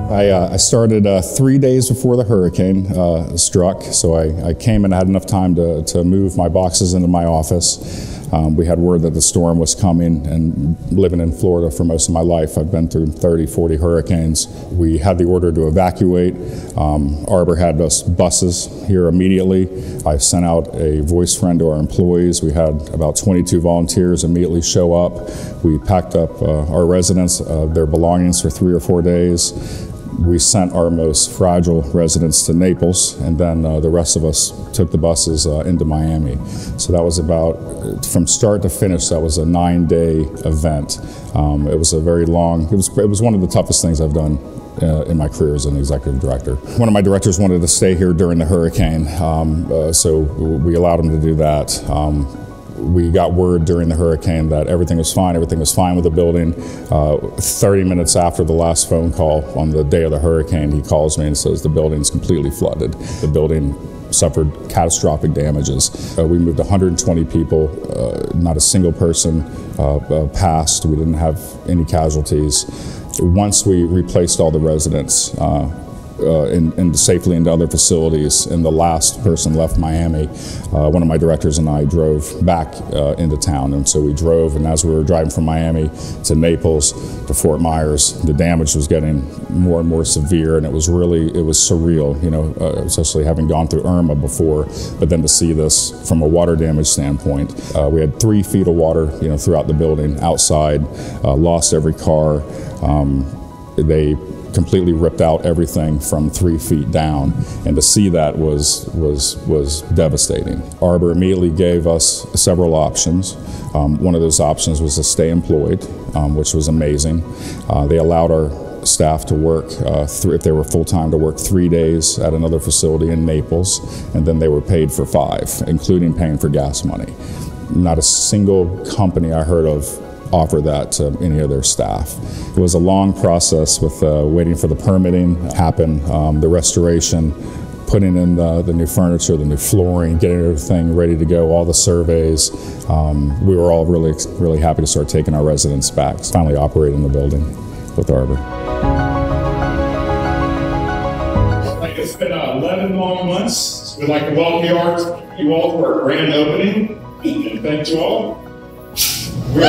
I started 3 days before the hurricane struck, so I came and had enough time to move my boxes into my office. We had word that the storm was coming, and living in Florida for most of my life, I've been through 30, 40 hurricanes. We had the order to evacuate. Arbor had us buses here immediately. I sent out a voice friend to our employees. We had about 22 volunteers immediately show up. We packed up our residents, their belongings for 3 or 4 days. We sent our most fragile residents to Naples, and then the rest of us took the buses into Miami. So that was about, from start to finish, that was a 9-day event. It was a very long, it was one of the toughest things I've done in my career as an executive director. One of my directors wanted to stay here during the hurricane, so we allowed him to do that. We got word during the hurricane that everything was fine with the building. 30 minutes after the last phone call on the day of the hurricane, he calls me and says the building's completely flooded. The building suffered catastrophic damages. We moved 120 people, not a single person passed. We didn't have any casualties. Once we replaced all the residents safely into other facilities, and the last person left Miami, one of my directors and I drove back into town. And so we drove, and as we were driving from Miami to Naples to Fort Myers, the damage was getting more and more severe, and it was surreal, you know, especially having gone through Irma before, but then to see this from a water damage standpoint. We had 3 feet of water, you know, throughout the building, outside, lost every car. They completely ripped out everything from 3 feet down, and to see that was devastating. Arbor immediately gave us several options. One of those options was to stay employed, which was amazing. They allowed our staff to work, if they were full-time, to work 3 days at another facility in Naples, and then they were paid for 5, including paying for gas money. Not a single company I heard of offer that to any of their staff. It was a long process with waiting for the permitting to happen, the restoration, putting in the new furniture, the new flooring, getting everything ready to go, all the surveys. We were all really happy to start taking our residents back, finally operating the building with Arbor. It's been 11 long months. We'd like to welcome you all to our grand opening, and thank you all. We're